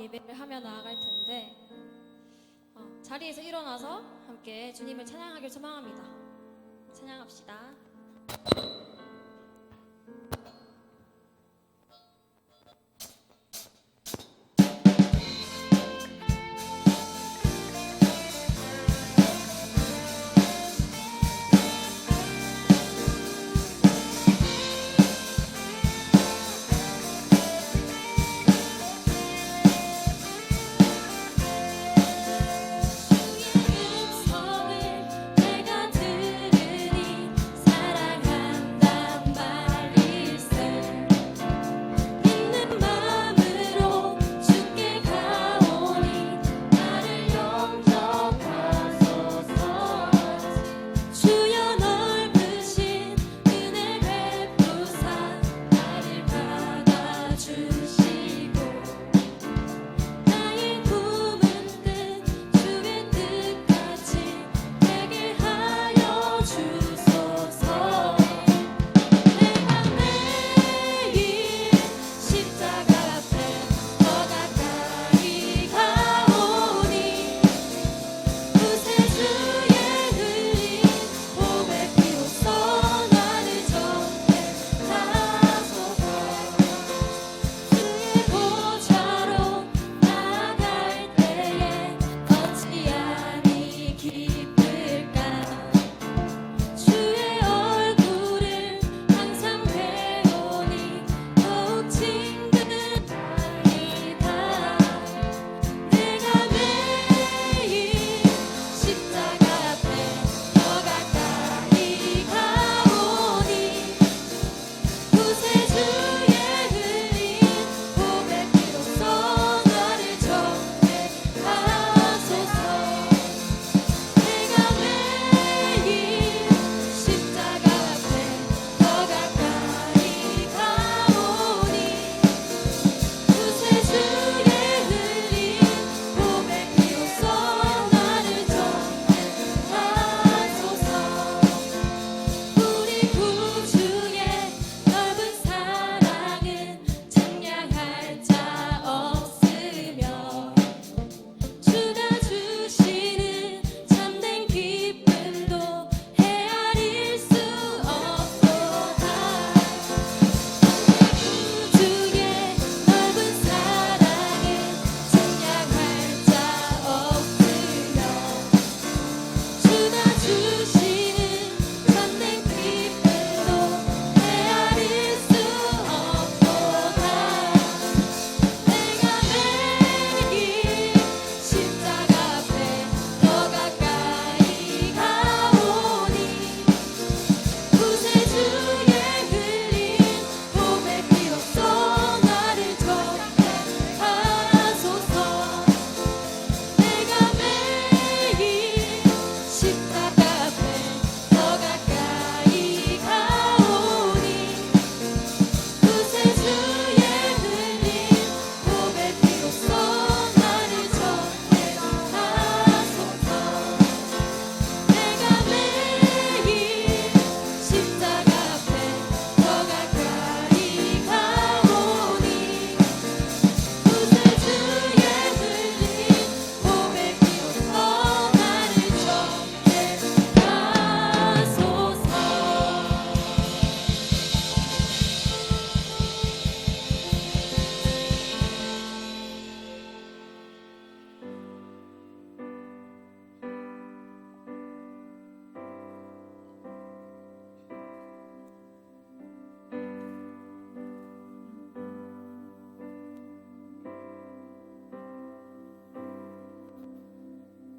예배를 하며 나아갈 텐데 자리에서 일어나서 함께 주님을 찬양하길 소망합니다. 찬양합시다.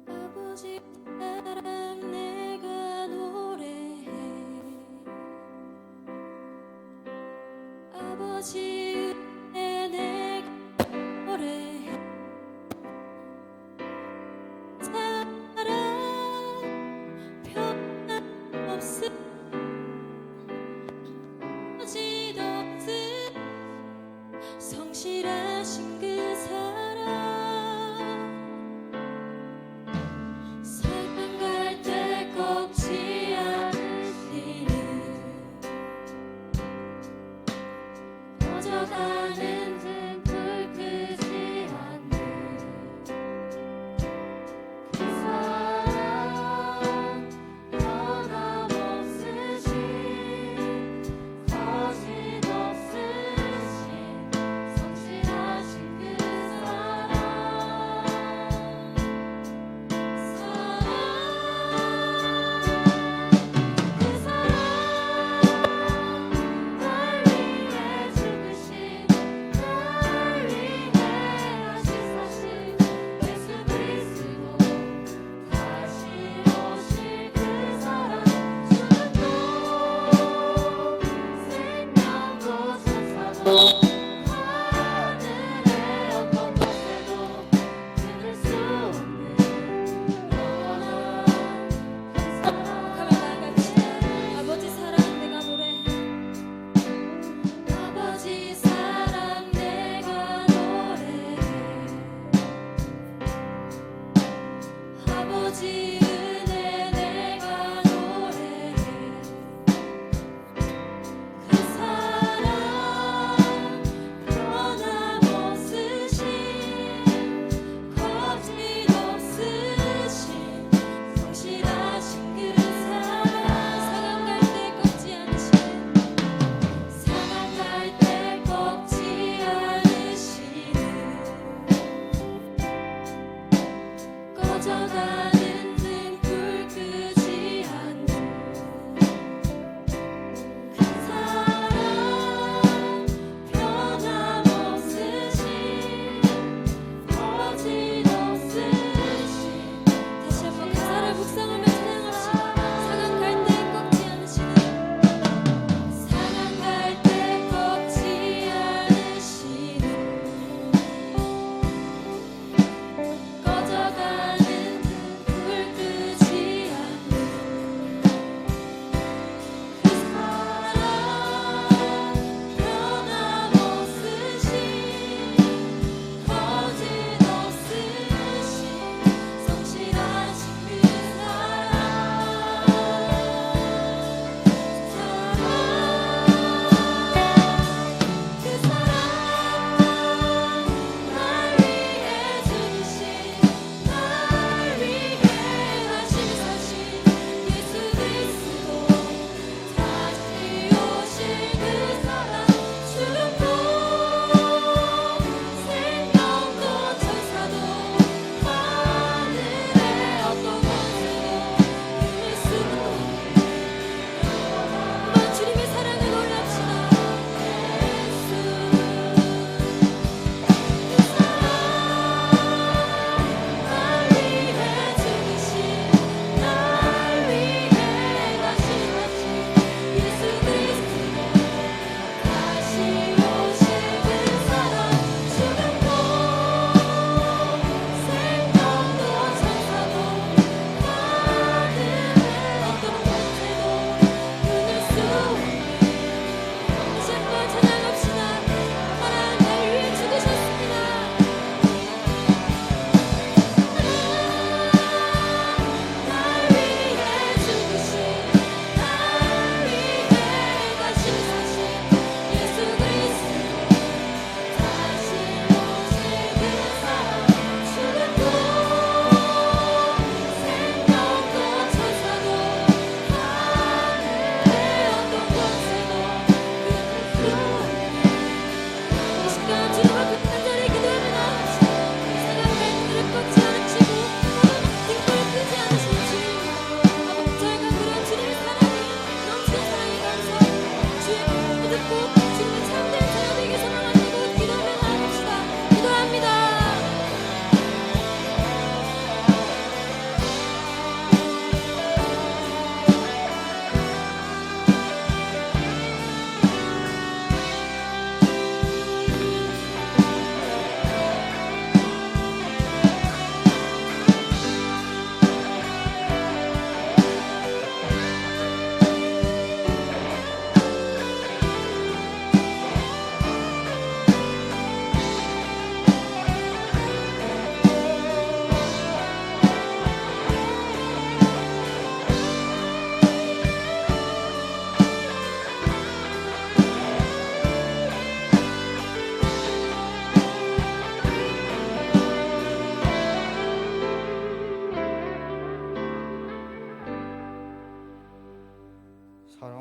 아버지 사랑 내가 노래해. 아버지 은혜 내가 노래해. 사랑 변함없음 아버지도 없음 성실하신 그 사랑 사랑할 때 꺾지 않으시는 꺼져가는 등불 끄지 않는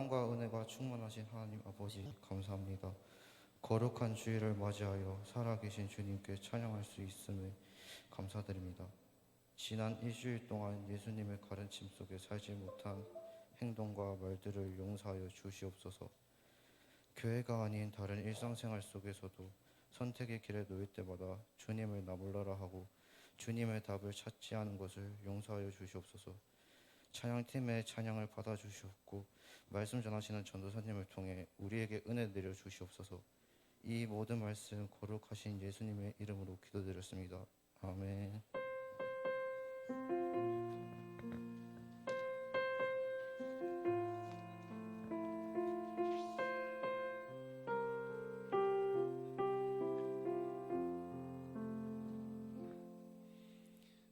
사랑과 은혜가 충만하신 하나님 아버지 감사합니다. 거룩한 주일을 맞이하여 살아계신 주님께 찬양할 수 있음에 감사드립니다. 지난 일주일 동안 예수님의 가르침 속에 살지 못한 행동과 말들을 용서하여 주시옵소서. 교회가 아닌 다른 일상생활 속에서도 선택의 길에 놓일 때마다 주님을 나몰라라 하고 주님의 답을 찾지 않은 것을 용서하여 주시옵소서. 찬양팀의 찬양을 받아주시옵고 말씀 전하시는 전도사님을 통해 우리에게 은혜 내려 주시옵소서. 이 모든 말씀 거룩하신 예수님의 이름으로 기도드렸습니다. 아멘.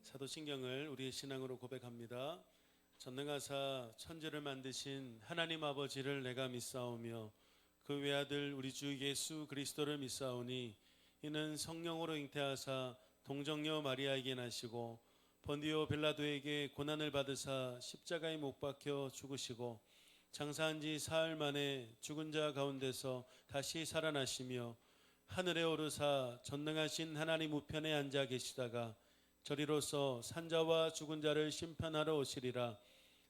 사도신경을 우리의 신앙으로 고백합니다. 전능하사 천지를 만드신 하나님 아버지를 내가 믿사오며 그 외아들 우리 주 예수 그리스도를 믿사오니 이는 성령으로 잉태하사 동정녀 마리아에게 나시고 본디오 빌라도에게 고난을 받으사 십자가에 못 박혀 죽으시고 장사한 지 사흘 만에 죽은 자 가운데서 다시 살아나시며 하늘에 오르사 전능하신 하나님 우편에 앉아 계시다가 저리로서 산자와 죽은 자를 심판하러 오시리라.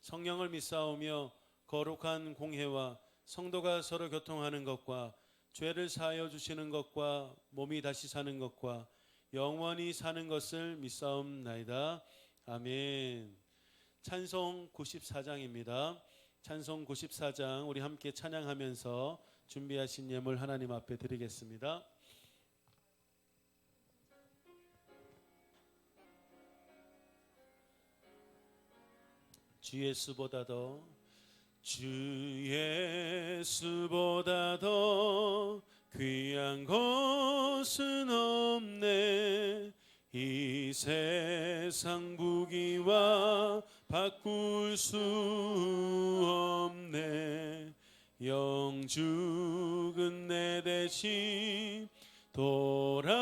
성령을 믿사오며 거룩한 공회와 성도가 서로 교통하는 것과 죄를 사하여 주시는 것과 몸이 다시 사는 것과 영원히 사는 것을 믿사옵나이다. 아멘. 찬송 94장입니다. 찬송 94장 우리 함께 찬양하면서 준비하신 예물 하나님 앞에 드리겠습니다. 주 예수보다 더 귀한 것은 없네. 이 세상 부귀와 바꿀 수 없네. 영죽은 내 대신 돌아가신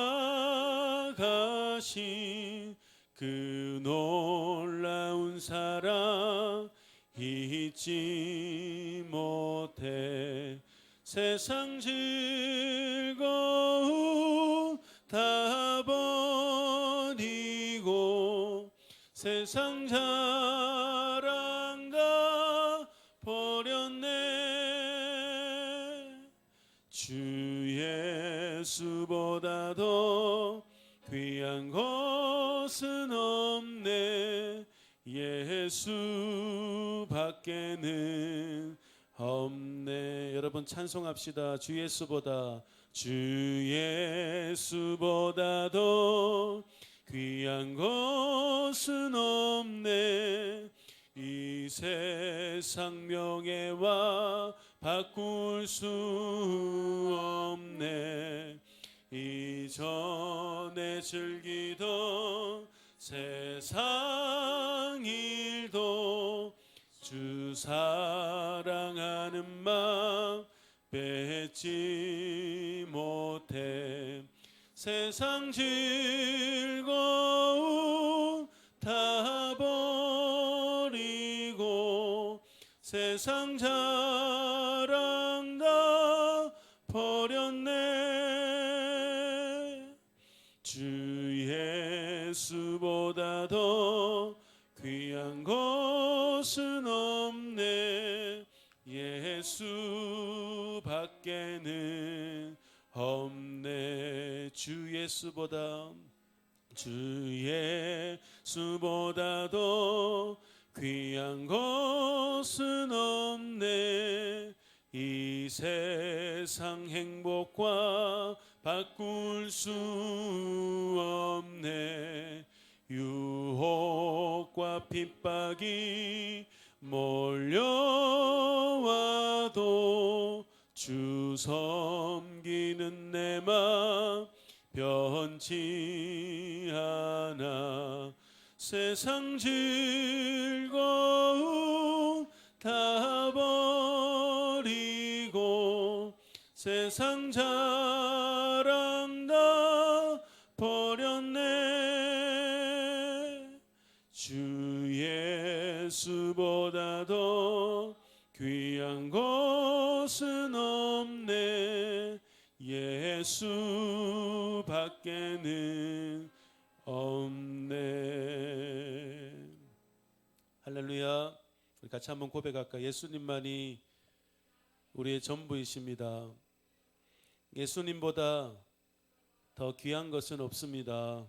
그 놀라운 사랑 잊지 못해. 세상 즐거움 다 버리고 세상 자랑 다 버렸네. 주 예수보다 더 귀한 것은 없네. 예수밖에는 없네. 여러분 찬송합시다. 주 예수보다 더 귀한 것은 없네. 이 세상 명예와 바꿀 수 없네. 이전에 즐기던 세상 일도 주 사랑하는 마음 뺏지 못해. 세상 즐거움 다 버리고 세상 자랑 다 버렸네. 주 예수보다 더 귀한 것은 없네. 예수밖에는 없네. 주 예수보다 더 귀한 것은 없네. 이 세상 행복과 바꿀 수 없네. 유혹과 핍박이 몰려와도 주 섬기는 내 맘 변치 않아. 세상 즐거움 다 버리고 세상 자랑 다 버렸네. 주 예수보다 더 귀한 것 예수밖에는 없네. 할렐루야. 우리 같이 한번 고백할까? 예수님만이 우리의 전부이십니다. 예수님보다 더 귀한 것은 없습니다.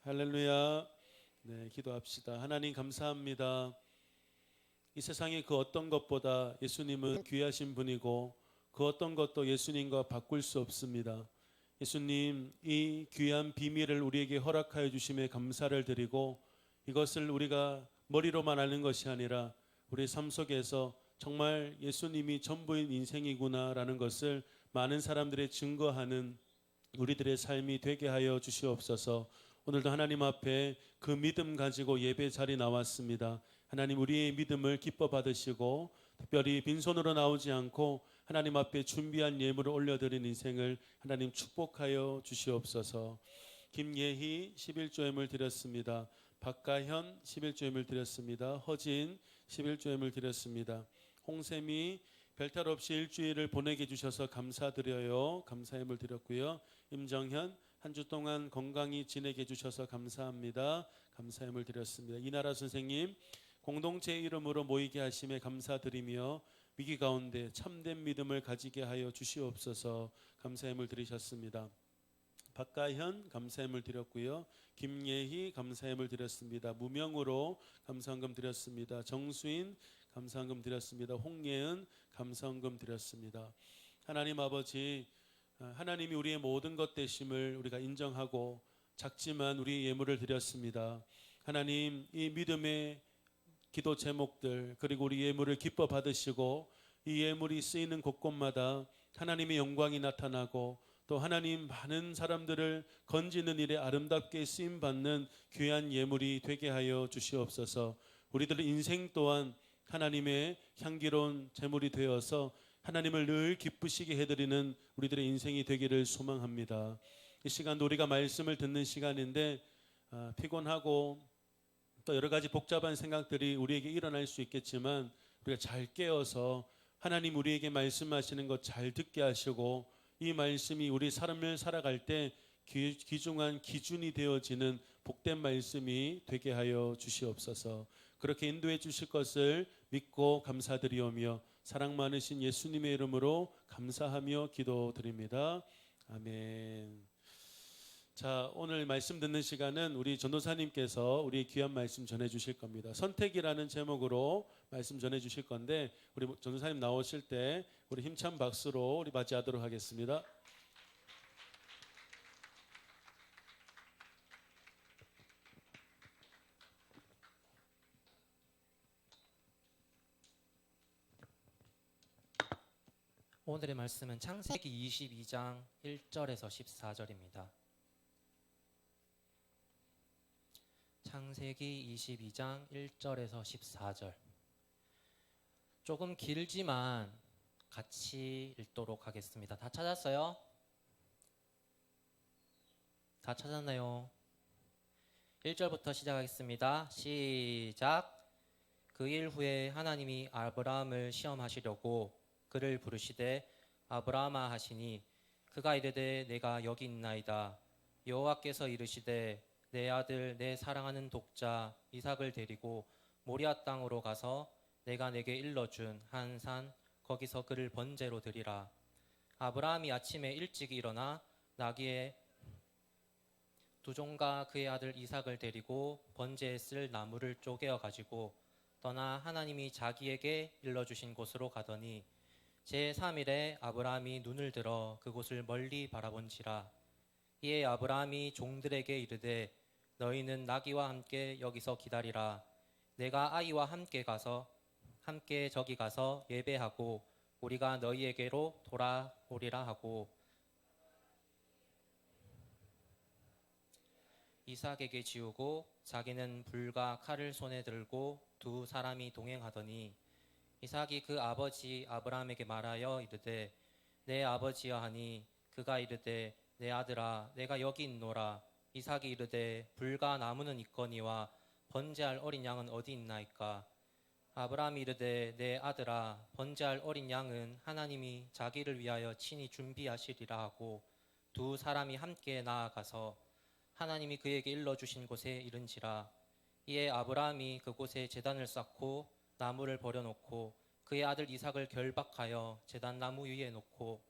할렐루야. 네, 기도합시다. 하나님 감사합니다. 이 세상의 그 어떤 것보다 예수님은 귀하신 분이고 그 어떤 것도 예수님과 바꿀 수 없습니다. 예수님, 이 귀한 비밀을 우리에게 허락하여 주심에 감사를 드리고 이것을 우리가 머리로만 아는 것이 아니라 우리 삶 속에서 정말 예수님이 전부인 인생이구나라는 것을 많은 사람들의 증거하는 우리들의 삶이 되게 하여 주시옵소서. 오늘도 하나님 앞에 그 믿음 가지고 예배 자리 나왔습니다. 하나님, 우리의 믿음을 기뻐 받으시고 특별히 빈손으로 나오지 않고 하나님 앞에 준비한 예물을 올려드린 인생을 하나님 축복하여 주시옵소서. 김예희 11조 예물 드렸습니다. 박가현 11조 예물 드렸습니다. 허진 11조 예물 드렸습니다. 홍샘이 별탈 없이 일주일을 보내게 해주셔서 감사드려요. 감사 예물 드렸고요. 임정현 한 주 동안 건강히 지내게 해주셔서 감사합니다. 감사 예물 드렸습니다. 이나라 선생님 공동체 이름으로 모이게 하심에 감사드리며 위기 가운데 참된 믿음을 가지게 하여 주시옵소서. 감사 예물 드리셨습니다. 박가현 감사 예물 드렸고요. 김예희 감사 예물 드렸습니다. 무명으로 감사헌금 드렸습니다. 정수인 감사헌금 드렸습니다. 홍예은 감사헌금 드렸습니다. 하나님 아버지, 하나님이 우리의 모든 것 되심을 우리가 인정하고 작지만 우리 예물을 드렸습니다. 하나님, 이 믿음의 기도 제목들 그리고 우리 예물을 기뻐 받으시고 이 예물이 쓰이는 곳곳마다 하나님의 영광이 나타나고 또 하나님 많은 사람들을 건지는 일에 아름답게 쓰임받는 귀한 예물이 되게 하여 주시옵소서. 우리들의 인생 또한 하나님의 향기로운 제물이 되어서 하나님을 늘 기쁘시게 해드리는 우리들의 인생이 되기를 소망합니다. 이 시간도 우리가 말씀을 듣는 시간인데 피곤하고 또 여러 가지 복잡한 생각들이 우리에게 일어날 수 있겠지만 우리가 잘 깨어서 하나님 우리에게 말씀하시는 것 잘 듣게 하시고 이 말씀이 우리 삶을 살아갈 때 귀중한 기준이 되어지는 복된 말씀이 되게 하여 주시옵소서. 그렇게 인도해 주실 것을 믿고 감사드리오며 사랑 많으신 예수님의 이름으로 감사하며 기도드립니다. 아멘. 자, 오늘 말씀 듣는 시간은 우리 전도사님께서 우리 귀한 말씀 전해 주실 겁니다. 선택이라는 제목으로 말씀 전해 주실 건데 우리 전도사님 나오실 때 우리 힘찬 박수로 우리 맞이하도록 하겠습니다. 오늘의 말씀은 창세기 22장 1절에서 14절입니다. 창세기 22장 1절에서 14절. 조금 길지만 같이 읽도록 하겠습니다. 다 찾았어요? 다 찾았나요? 1절부터 시작하겠습니다. 시작. 그 일 후에 하나님이 아브라함을 시험하시려고 그를 부르시되 아브라함아 하시니 그가 이르되 내가 여기 있나이다. 여호와께서 이르시되 내 아들 내 사랑하는 독자 이삭을 데리고 모리아 땅으로 가서 내가 내게 일러준 한 산 거기서 그를 번제로 드리라. 아브라함이 아침에 일찍 일어나 나귀의 두 종과 그의 아들 이삭을 데리고 번제에 쓸 나무를 쪼개어 가지고 떠나 하나님이 자기에게 일러주신 곳으로 가더니 제3일에 아브라함이 눈을 들어 그곳을 멀리 바라본지라. 이에 아브라함이 종들에게 이르되 너희는 나귀와 함께 여기서 기다리라. 내가 아이와 함께 저기 가서 예배하고 우리가 너희에게로 돌아오리라 하고 이삭에게 지우고 자기는 불과 칼을 손에 들고 두 사람이 동행하더니 이삭이 그 아버지 아브라함에게 말하여 이르되 내 아버지여 하니 그가 이르되 내 아들아 내가 여기 있노라. 이삭이 이르되 불과 나무는 있거니와 번제할 어린 양은 어디 있나이까. 아브라함이 이르되 내 아들아 번제할 어린 양은 하나님이 자기를 위하여 친히 준비하시리라 하고 두 사람이 함께 나아가서 하나님이 그에게 일러주신 곳에 이른지라. 이에 아브라함이 그곳에 제단을 쌓고 나무를 버려놓고 그의 아들 이삭을 결박하여 제단 나무 위에 놓고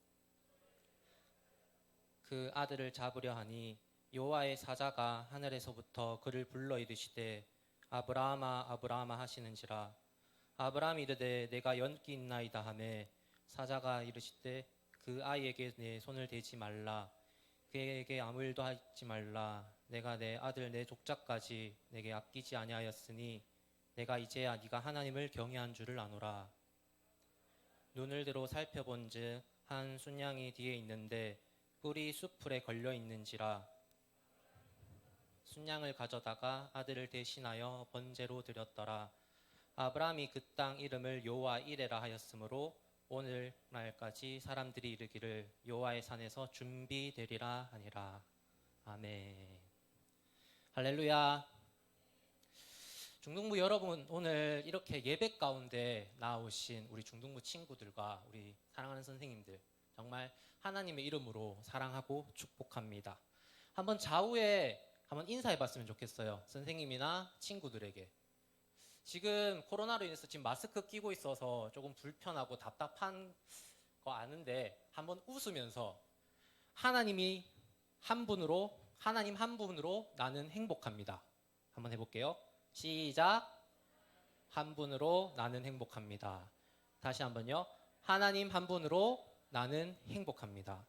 그 아들을 잡으려 하니 여호와의 사자가 하늘에서부터 그를 불러 이르시되 아브라함아 아브라함아 하시는지라. 아브라함이 이르되 내가 연기 있나이다 하매 사자가 이르시되 그 아이에게 내 손을 대지 말라. 그에게 아무 일도 하지 말라. 내가 내 아들 내 족자까지 내게 아끼지 아니하였으니 내가 이제야 네가 하나님을 경외한 줄을 아노라. 눈을 들어 살펴본즉 한 순양이 뒤에 있는데 뿔이 숲풀에 걸려 있는지라. 순양을 가져다가 아들을 대신하여 번제로 드렸더라. 아브라함이 그 땅 이름을 여호와 이레라 하였으므로 오늘날까지 사람들이 이르기를 여호와의 산에서 준비되리라 하니라. 아멘. 할렐루야. 중등부 여러분, 오늘 이렇게 예배 가운데 나오신 우리 중등부 친구들과 우리 사랑하는 선생님들 정말 하나님의 이름으로 사랑하고 축복합니다. 한번 좌우에 한번 인사해 봤으면 좋겠어요. 선생님이나 친구들에게. 지금 코로나로 인해서 지금 마스크 끼고 있어서 조금 불편하고 답답한 거 아는데 한번 웃으면서 하나님 한 분으로 나는 행복합니다. 한번 해볼게요. 시작. 한 분으로 나는 행복합니다. 다시 한번요. 하나님 한 분으로 나는 행복합니다.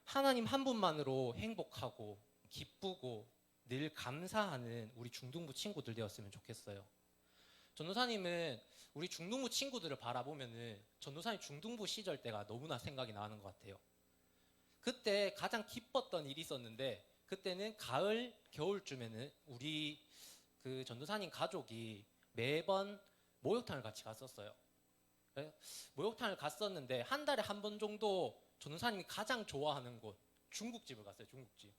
하나님 한 분만으로 행복하고 기쁘고 늘 감사하는 우리 중등부 친구들 되었으면 좋겠어요. 전도사님은 우리 중등부 친구들을 바라보면은 전도사님 중등부 시절 때가 너무나 생각이 나는 것 같아요. 그때 가장 기뻤던 일이 있었는데 그때는 가을, 겨울쯤에는 우리 그 전도사님 가족이 매번 목욕탕을 같이 갔었어요. 목욕탕을 갔었는데 한 달에 한 번 정도 전도사님이 가장 좋아하는 곳 중국집을 갔어요. 중국집.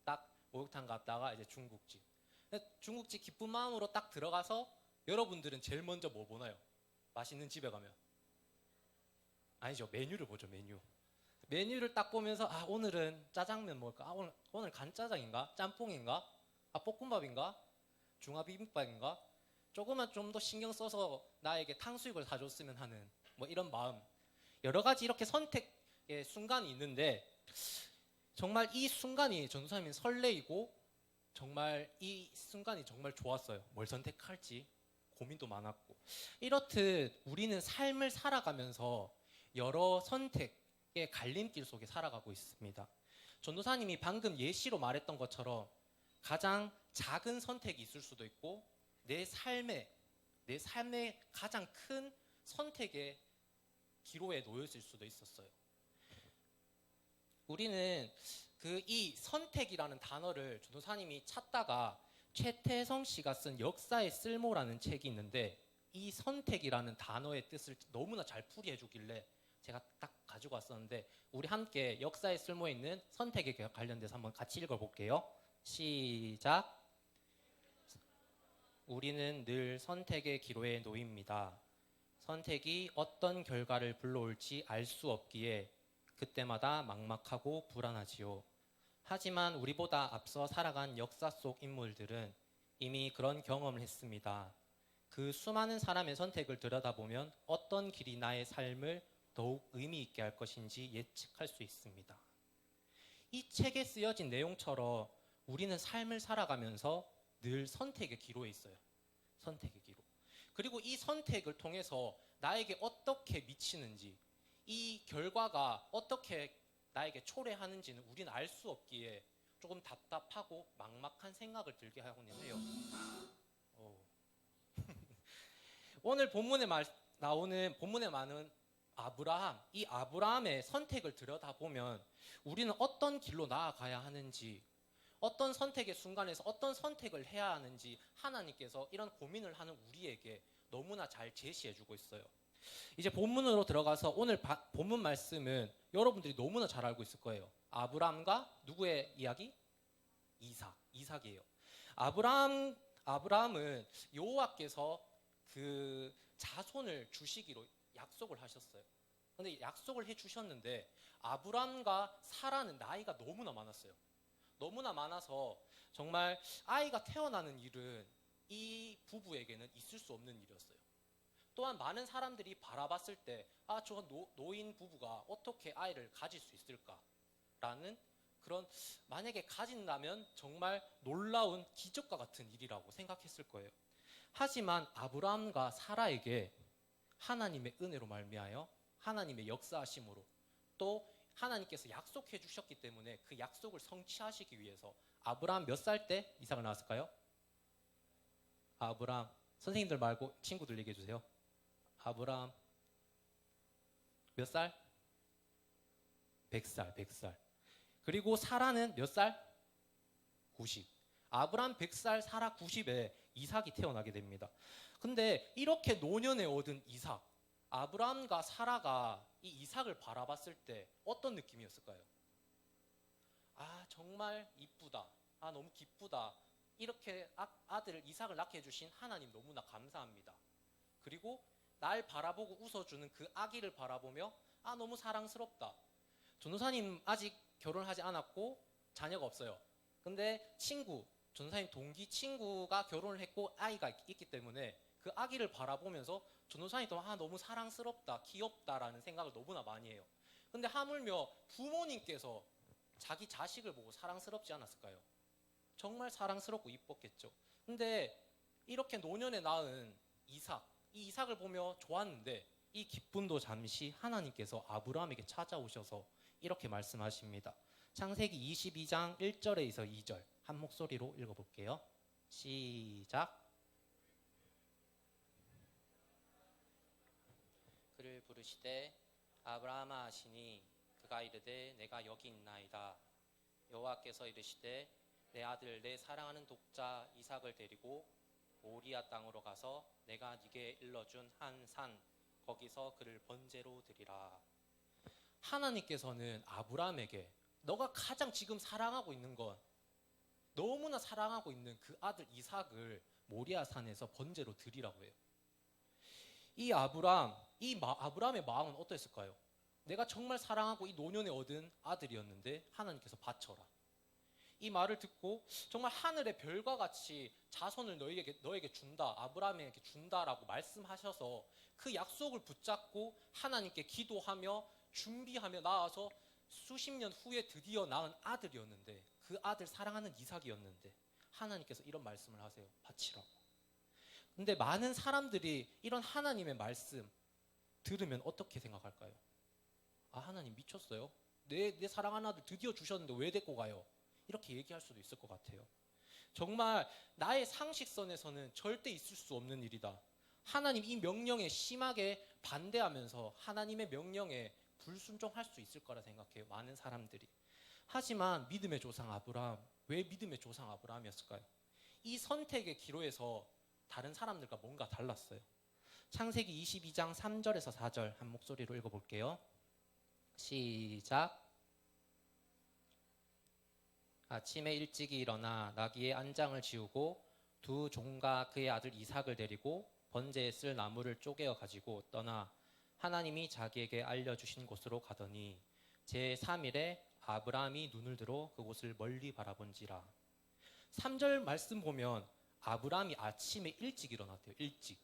딱 목욕탕 갔다가 이제 중국집. 중국집 기쁜 마음으로 딱 들어가서 여러분들은 제일 먼저 뭐 보나요? 맛있는 집에 가면 아니죠. 메뉴를 보죠. 메뉴를 딱 보면서 아 오늘은 짜장면 먹을까? 아 오늘 간짜장인가? 짬뽕인가? 아 볶음밥인가? 중화비빔밥인가? 조금만 좀 더 신경 써서 나에게 탕수육을 사줬으면 하는 뭐 이런 마음. 여러 가지 이렇게 선택의 순간이 있는데 정말 이 순간이 전도사님이 설레이고 정말 이 순간이 정말 좋았어요. 뭘 선택할지 고민도 많았고. 이렇듯 우리는 삶을 살아가면서 여러 선택의 갈림길 속에 살아가고 있습니다. 전도사님이 방금 예시로 말했던 것처럼 가장 작은 선택이 있을 수도 있고 내 삶의 가장 큰 선택의 기로에 놓여질 수도 있었어요. 우리는 이 선택이라는 단어를 전도사님이 찾다가 최태성 씨가 쓴 역사의 쓸모라는 책이 있는데 이 선택이라는 단어의 뜻을 너무나 잘 풀이해 주길래 제가 딱 가지고 왔었는데 우리 함께 역사의 쓸모에 있는 선택에 관련돼서 한번 같이 읽어볼게요. 시작. 우리는 늘 선택의 기로에 놓입니다. 선택이 어떤 결과를 불러올지 알 수 없기에 그때마다 막막하고 불안하지요. 하지만 우리보다 앞서 살아간 역사 속 인물들은 이미 그런 경험을 했습니다. 그 수많은 사람의 선택을 들여다보면 어떤 길이 나의 삶을 더욱 의미 있게 할 것인지 예측할 수 있습니다. 이 책에 쓰여진 내용처럼 우리는 삶을 살아가면서 늘 선택의 기로에 있어요. 선택의 기로. 그리고 이 선택을 통해서 나에게 어떻게 미치는지, 이 결과가 어떻게 나에게 초래하는지는 우리는 알 수 없기에 조금 답답하고 막막한 생각을 들게 하고는 해요. 오늘 본문에 나오는 본문에 많은 아브라함, 이 아브라함의 선택을 들여다보면 우리는 어떤 길로 나아가야 하는지, 어떤 선택의 순간에서 어떤 선택을 해야 하는지 하나님께서 이런 고민을 하는 우리에게 너무나 잘 제시해주고 있어요. 이제 본문으로 들어가서 오늘 본문 말씀은 여러분들이 너무나 잘 알고 있을 거예요. 아브라함과 누구의 이야기? 이삭이에요. 아브라함은 여호와께서 그 자손을 주시기로 약속을 하셨어요. 근데 약속을 해 주셨는데 아브람과 사라는 나이가 너무나 많았어요. 너무나 많아서 정말 아이가 태어나는 일은 이 부부에게는 있을 수 없는 일이었어요. 또한 많은 사람들이 바라봤을 때 저 노인 부부가 어떻게 아이를 가질 수 있을까라는 그런, 만약에 가진다면 정말 놀라운 기적과 같은 일이라고 생각했을 거예요. 하지만 아브라함과 사라에게 하나님의 은혜로 말미암아 하나님의 역사하심으로 또 하나님께서 약속해 주셨기 때문에 그 약속을 성취하시기 위해서 아브라함 몇 살 때 이삭을 낳았을까요? 아브라함, 선생님들 말고 친구들 얘기해 주세요. 아브라함 몇 살? 100살, 100살. 그리고 사라는 몇 살? 90. 아브라함 100살, 사라 90에 이삭이 태어나게 됩니다. 근데 이렇게 노년에 얻은 이삭, 아브라함과 사라가 이 이삭을 바라봤을 때 어떤 느낌이었을까요? 정말 이쁘다. 너무 기쁘다. 이렇게 아들 이삭을 낳게 해주신 하나님 너무나 감사합니다. 그리고 날 바라보고 웃어주는 그 아기를 바라보며 너무 사랑스럽다. 전도사님 아직 결혼하지 않았고 자녀가 없어요. 근데 전도사님 동기 친구가 결혼을 했고 아이가 있기 때문에 그 아기를 바라보면서 전도사님도 너무 사랑스럽다, 귀엽다라는 생각을 너무나 많이 해요. 근데 하물며 부모님께서 자기 자식을 보고 사랑스럽지 않았을까요? 정말 사랑스럽고 이뻤겠죠. 근데 이렇게 노년에 낳은 이 이삭을 보며 좋았는데 이 기쁨도 잠시 하나님께서 아브라함에게 찾아오셔서 이렇게 말씀하십니다. 창세기 22장 1절에서 2절 한 목소리로 읽어볼게요. 시작. 그를 부르시되 아브라함아 하시니 그가 이르되 내가 여기 있나이다. 여호와께서 이르시되 내 아들 내 사랑하는 독자 이삭을 데리고 모리아 땅으로 가서 내가 네게 일러준 한 산 거기서 그를 번제로 드리라. 하나님께서는 아브라함에게 너가 가장 지금 사랑하고 있는 건 너무나 사랑하고 있는 그 아들 이삭을 모리아 산에서 번제로 드리라고 해요. 이 아브라함의 마음은 어땠을까요? 내가 정말 사랑하고 이 노년에 얻은 아들이었는데 하나님께서 바쳐라. 이 말을 듣고 정말 하늘의 별과 같이 자손을 너에게 준다, 아브라함에게 준다라고 말씀하셔서 그 약속을 붙잡고 하나님께 기도하며 준비하며 나와서 수십 년 후에 드디어 낳은 아들이었는데 그 아들 사랑하는 이삭이었는데 하나님께서 이런 말씀을 하세요. 바치라고. 근데 많은 사람들이 이런 하나님의 말씀 들으면 어떻게 생각할까요? 하나님 미쳤어요? 내 사랑하는 아들 드디어 주셨는데 왜 데리고 가요? 이렇게 얘기할 수도 있을 것 같아요. 정말 나의 상식선에서는 절대 있을 수 없는 일이다. 하나님 이 명령에 심하게 반대하면서 하나님의 명령에 불순종할 수 있을 거라 생각해요. 많은 사람들이. 하지만 믿음의 조상 아브라함, 왜 믿음의 조상 아브라함이었을까요? 이 선택의 기로에서 다른 사람들과 뭔가 달랐어요. 창세기 22장 3절에서 4절 한 목소리로 읽어볼게요. 시작. 아침에 일찍이 일어나 나귀의 안장을 지우고 두 종과 그의 아들 이삭을 데리고 번제에 쓸 나무를 쪼개어 가지고 떠나 하나님이 자기에게 알려주신 곳으로 가더니 제3일에 아브라함이 눈을 들어 그곳을 멀리 바라본지라. 3절 말씀 보면 아브라함이 아침에 일찍 일어났대요. 일찍.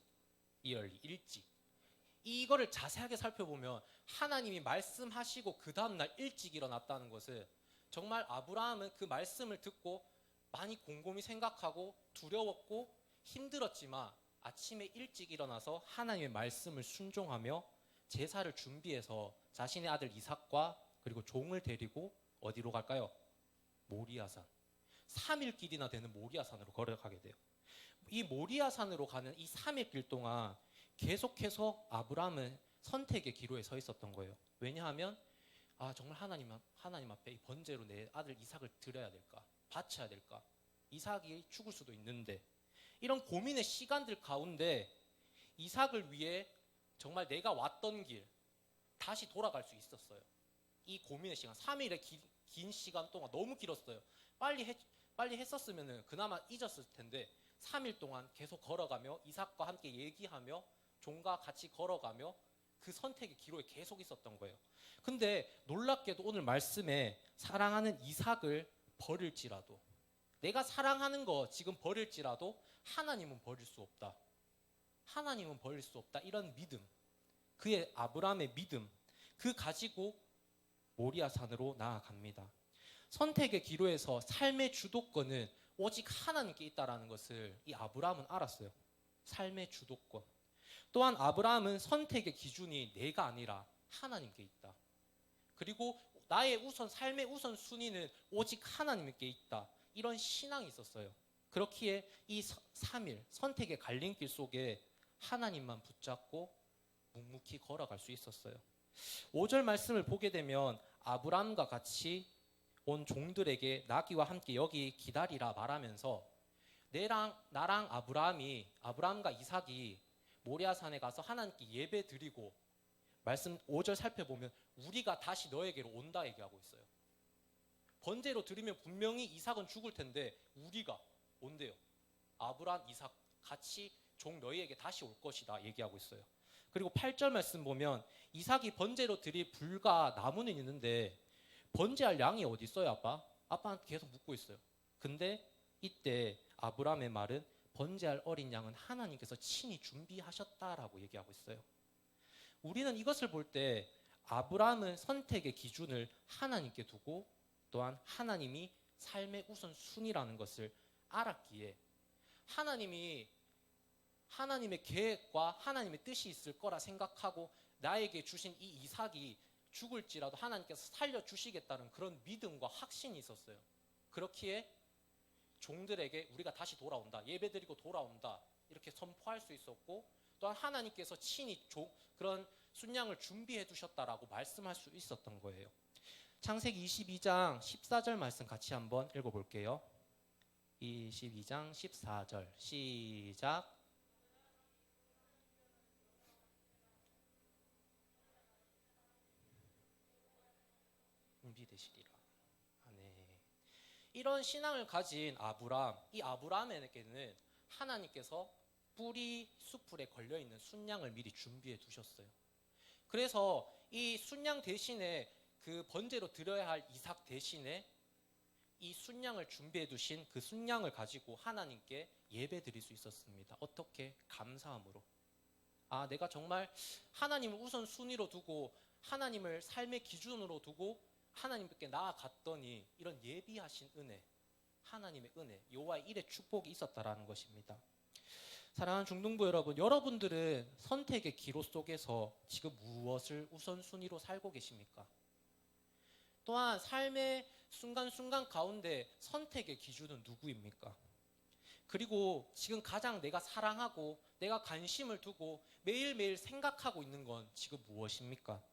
이거를 자세하게 살펴보면 하나님이 말씀하시고 그 다음날 일찍 일어났다는 것은 정말 아브라함은 그 말씀을 듣고 많이 곰곰이 생각하고 두려웠고 힘들었지만 아침에 일찍 일어나서 하나님의 말씀을 순종하며 제사를 준비해서 자신의 아들 이삭과 그리고 종을 데리고 어디로 갈까요? 모리아산. 3일 길이나 되는 모리아산으로 걸어가게 돼요. 이 모리아산으로 가는 이 3일 길 동안 계속해서 아브라함은 선택의 기로에 서 있었던 거예요. 왜냐하면 정말 하나님 앞에 이 번제로 내 아들 이삭을 드려야 될까? 바쳐야 될까? 이삭이 죽을 수도 있는데 이런 고민의 시간들 가운데 이삭을 위해 정말 내가 왔던 길 다시 돌아갈 수 있었어요. 이 고민의 시간, 3일의 긴 시간 동안 너무 길었어요. 빨리 빨리 했었으면은 그나마 잊었을 텐데 3일 동안 계속 걸어가며 이삭과 함께 얘기하며 종과 같이 걸어가며 그 선택의 기로에 계속 있었던 거예요. 근데 놀랍게도 오늘 말씀에 사랑하는 이삭을 버릴지라도, 내가 사랑하는 거 지금 버릴지라도 하나님은 버릴 수 없다. 하나님은 버릴 수 없다. 이런 믿음, 그의 아브라함의 믿음, 그 가지고 모리아 산으로 나아갑니다. 선택의 기로에서 삶의 주도권은 오직 하나님께 있다라는 것을 이 아브라함은 알았어요. 삶의 주도권. 또한 아브라함은 선택의 기준이 내가 아니라 하나님께 있다. 그리고 나의 삶의 우선 순위는 오직 하나님께 있다. 이런 신앙이 있었어요. 그렇기에 이 3일 선택의 갈림길 속에 하나님만 붙잡고 묵묵히 걸어갈 수 있었어요. 5절 말씀을 보게 되면 아브라함과 같이 온 종들에게 나귀와 함께 여기 기다리라 말하면서 나랑 아브라함과 이삭이 모리아산에 가서 하나님께 예배 드리고, 말씀 5절 살펴보면 우리가 다시 너에게로 온다 얘기하고 있어요. 번제로 드리면 분명히 이삭은 죽을 텐데 우리가 온대요. 아브라함, 이삭 같이 종 너희에게 다시 올 것이다 얘기하고 있어요. 그리고 8절 말씀 보면 이삭이 번제로 드릴 불과 나무는 있는데 번제할 양이 어디 있어요, 아빠? 아빠한테 계속 묻고 있어요. 근데 이때 아브라함의 말은 번제할 어린 양은 하나님께서 친히 준비하셨다라고 얘기하고 있어요. 우리는 이것을 볼 때 아브라함은 선택의 기준을 하나님께 두고 또한 하나님이 삶의 우선순위라는 것을 알았기에 하나님의 계획과 하나님의 뜻이 있을 거라 생각하고 나에게 주신 이 이삭이 죽을지라도 하나님께서 살려주시겠다는 그런 믿음과 확신이 있었어요. 그렇기에 종들에게 우리가 다시 돌아온다, 예배드리고 돌아온다 이렇게 선포할 수 있었고, 또한 하나님께서 친히 그런 순양을 준비해 두셨다라고 말씀할 수 있었던 거예요. 창세기 22장 14절 말씀 같이 한번 읽어볼게요. 22장 14절 시작. 준비되시리라. 네. 이런 신앙을 가진 이 아브라함에게는 하나님께서 뿌리 수풀에 걸려있는 순양을 미리 준비해 두셨어요. 그래서 이 순양 대신에 그 번제로 드려야 할 이삭 대신에 이 순양을 준비해 두신 그 순양을 가지고 하나님께 예배 드릴 수 있었습니다. 어떻게? 감사함으로. 내가 정말 하나님을 우선순위로 두고 하나님을 삶의 기준으로 두고 하나님께 나아갔더니 이런 예비하신 은혜, 하나님의 은혜, 여호와의 일의 축복이 있었다라는 것입니다. 사랑하는 중등부 여러분, 여러분들은 선택의 기로 속에서 지금 무엇을 우선순위로 살고 계십니까? 또한 삶의 순간순간 가운데 선택의 기준은 누구입니까? 그리고 지금 가장 내가 사랑하고 내가 관심을 두고 매일매일 생각하고 있는 건 지금 무엇입니까?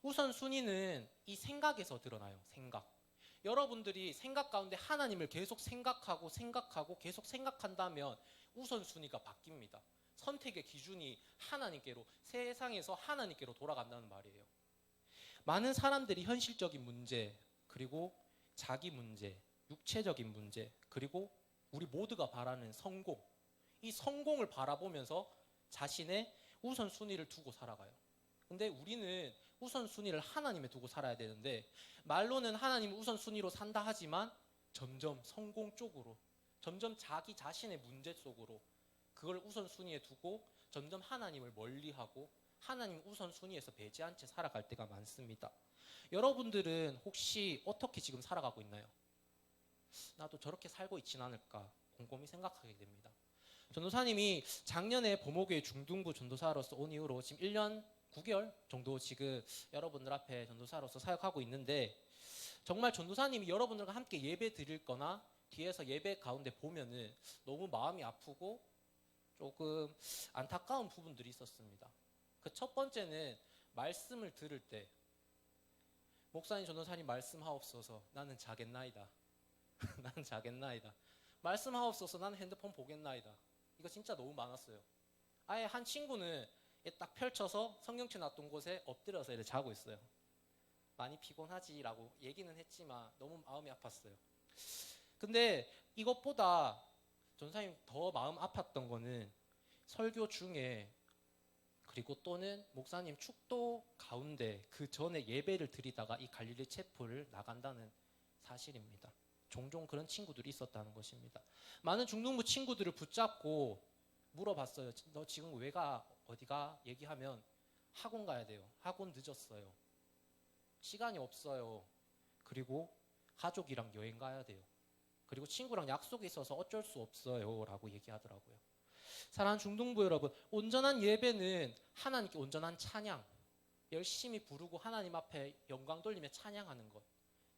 우선순위는 이 생각에서 드러나요. 생각. 여러분들이 생각 가운데 하나님을 계속 생각하고 계속 생각한다면 우선순위가 바뀝니다. 선택의 기준이 하나님께로, 세상에서 하나님께로 돌아간다는 말이에요. 많은 사람들이 현실적인 문제, 그리고 자기 문제, 육체적인 문제, 그리고 우리 모두가 바라는 성공, 이 성공을 바라보면서 자신의 우선순위를 두고 살아가요. 근데 우리는 우선순위를 하나님에 두고 살아야 되는데, 말로는 하나님을 우선순위로 산다 하지만 점점 성공 쪽으로, 점점 자기 자신의 문제 속으로 그걸 우선순위에 두고 점점 하나님을 멀리하고 하나님 우선순위에서 배제한 채 살아갈 때가 많습니다. 여러분들은 혹시 어떻게 지금 살아가고 있나요? 나도 저렇게 살고 있진 않을까 곰곰이 생각하게 됩니다. 전도사님이 작년에 보목교회 중등부 전도사로서 온 이후로 지금 1년 9개월 정도 지금 여러분들 앞에 전도사로서 사역하고 있는데, 정말 전도사님이 여러분들과 함께 예배 드릴 거나 뒤에서 예배 가운데 보면은 너무 마음이 아프고 조금 안타까운 부분들이 있었습니다. 그 첫 번째는 말씀을 들을 때 목사님, 전도사님 말씀하옵소서, 나는 자겠나이다. 나는 자겠나이다. 말씀하옵소서, 나는 핸드폰 보겠나이다. 이거 진짜 너무 많았어요. 아예 한 친구는 딱 펼쳐서 성경책 놨던 곳에 엎드려서 이렇게 자고 있어요. 많이 피곤하지라고 얘기는 했지만 너무 마음이 아팠어요. 근데 이것보다 전사님 더 마음 아팠던 거는 설교 중에 그리고 또는 목사님 축도 가운데 그 전에 예배를 드리다가 이 갈릴리 체포를 나간다는 사실입니다. 종종 그런 친구들이 있었다는 것입니다. 많은 중등부 친구들을 붙잡고 물어봤어요. 너 지금 왜 가? 어디가? 얘기하면 학원 가야 돼요. 학원 늦었어요. 시간이 없어요. 그리고 가족이랑 여행 가야 돼요. 그리고 친구랑 약속이 있어서 어쩔 수 없어요 라고 얘기하더라고요. 사랑하는 중등부 여러분, 온전한 예배는 하나님께 온전한 찬양, 열심히 부르고 하나님 앞에 영광 돌리며 찬양하는 것,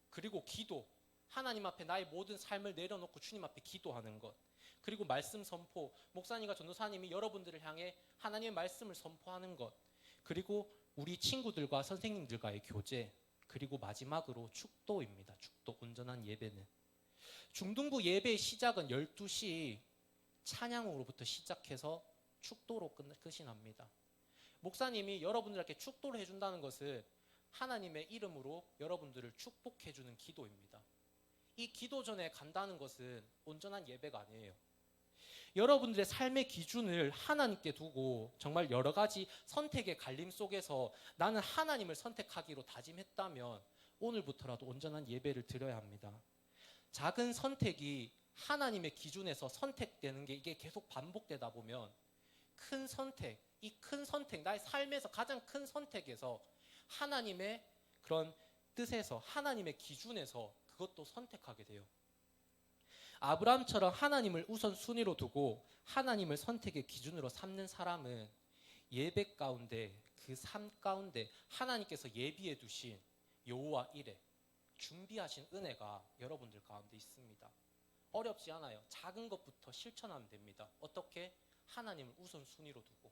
그리고 기도, 하나님 앞에 나의 모든 삶을 내려놓고 주님 앞에 기도하는 것, 그리고 말씀 선포, 목사님과 전도사님이 여러분들을 향해 하나님의 말씀을 선포하는 것, 그리고 우리 친구들과 선생님들과의 교제, 그리고 마지막으로 축도입니다. 축도, 온전한 예배는. 중등부 예배의 시작은 12시 찬양으로부터 시작해서 축도로 끝이 납니다. 목사님이 여러분들에게 축도를 해준다는 것은 하나님의 이름으로 여러분들을 축복해주는 기도입니다. 이 기도 전에 간다는 것은 온전한 예배가 아니에요. 여러분들의 삶의 기준을 하나님께 두고 정말 여러 가지 선택의 갈림 속에서 나는 하나님을 선택하기로 다짐했다면 오늘부터라도 온전한 예배를 드려야 합니다. 작은 선택이 하나님의 기준에서 선택되는 게 이게 계속 반복되다 보면 큰 선택, 이 큰 선택, 나의 삶에서 가장 큰 선택에서 하나님의 그런 뜻에서 하나님의 기준에서 그것도 선택하게 돼요. 아브라함처럼 하나님을 우선순위로 두고 하나님을 선택의 기준으로 삼는 사람은 예배 가운데 그 삶 가운데 하나님께서 예비해 두신 여호와 이레 준비하신 은혜가 여러분들 가운데 있습니다. 어렵지 않아요. 작은 것부터 실천하면 됩니다. 어떻게? 하나님을 우선순위로 두고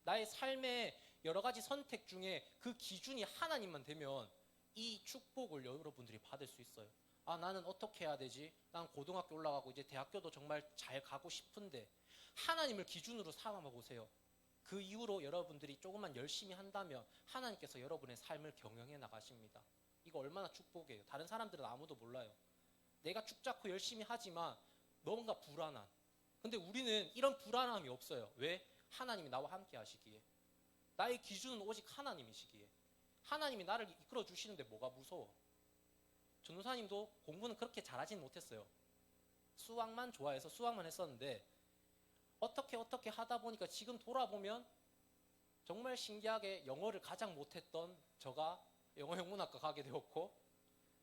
나의 삶의 여러 가지 선택 중에 그 기준이 하나님만 되면 이 축복을 여러분들이 받을 수 있어요. 아, 나는 어떻게 해야 되지? 난 고등학교 올라가고 이제 대학교도 정말 잘 가고 싶은데 하나님을 기준으로 삼아 보세요. 그 이후로 여러분들이 조금만 열심히 한다면 하나님께서 여러분의 삶을 경영해 나가십니다. 이거 얼마나 축복이에요. 다른 사람들은 아무도 몰라요. 내가 축잡고 열심히 하지만 뭔가 불안한. 근데 우리는 이런 불안함이 없어요. 왜? 하나님이 나와 함께 하시기에. 나의 기준은 오직 하나님이시기에. 하나님이 나를 이끌어 주시는데 뭐가 무서워? 전도사님도 공부는 그렇게 잘하진 못했어요. 수학만 좋아해서 수학만 했었는데 어떻게 하다 보니까 지금 돌아보면 정말 신기하게 영어를 가장 못했던 저가 영어 영문학과 가게 되었고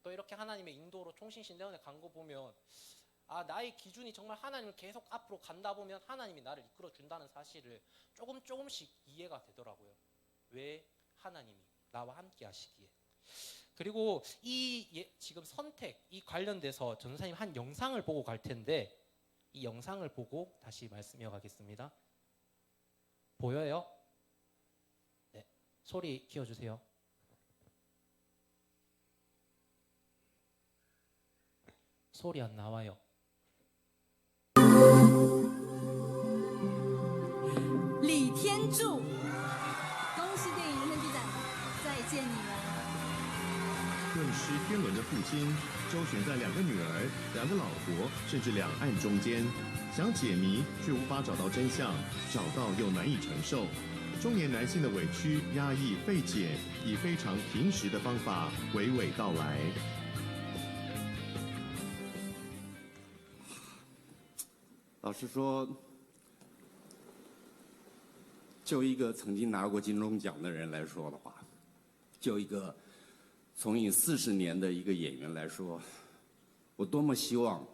또 이렇게 하나님의 인도로 총신신대원에 간 거 보면 아, 나의 기준이 정말 하나님을 계속 앞으로 간다 보면 하나님이 나를 이끌어 준다는 사실을 조금씩 이해가 되더라고요. 왜? 하나님이 나와 함께 하시기에. 그리고 지금 선택 이 관련돼서 전도사님 한 영상을 보고 갈 텐데 이 영상을 보고 다시 말씀해 가겠습니다. 보여요? 네, 소리 키워주세요. 소리 안 나와요. 李天柱，恭喜电影人生剧展再见你们！顿失天伦的父亲，周旋在2个女儿、2个老婆，甚至两岸中间，想解谜却无法找到真相，找到又难以承受。中年男性的委屈、压抑、费解，以非常平实的方法娓娓道来。老实说，就一个曾经拿过金钟奖的人来说的话，就一个从影40年的一个演员来说，我多么希望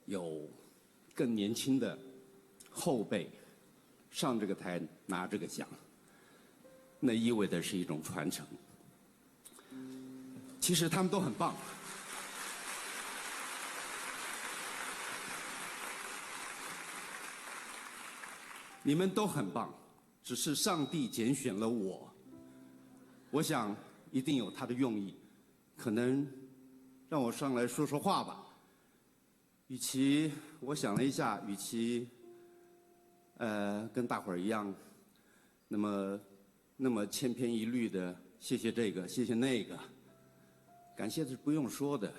有更年轻的后辈上这个台拿这个奖，那意味的是一种传承。其实他们都很棒。你们都很棒，只是上帝拣选了我。我想一定有他的用意，可能让我上来说说话吧。与其我想了一下，与其跟大伙儿一样，那么千篇一律的谢谢这个谢谢那个，感谢是不用说的，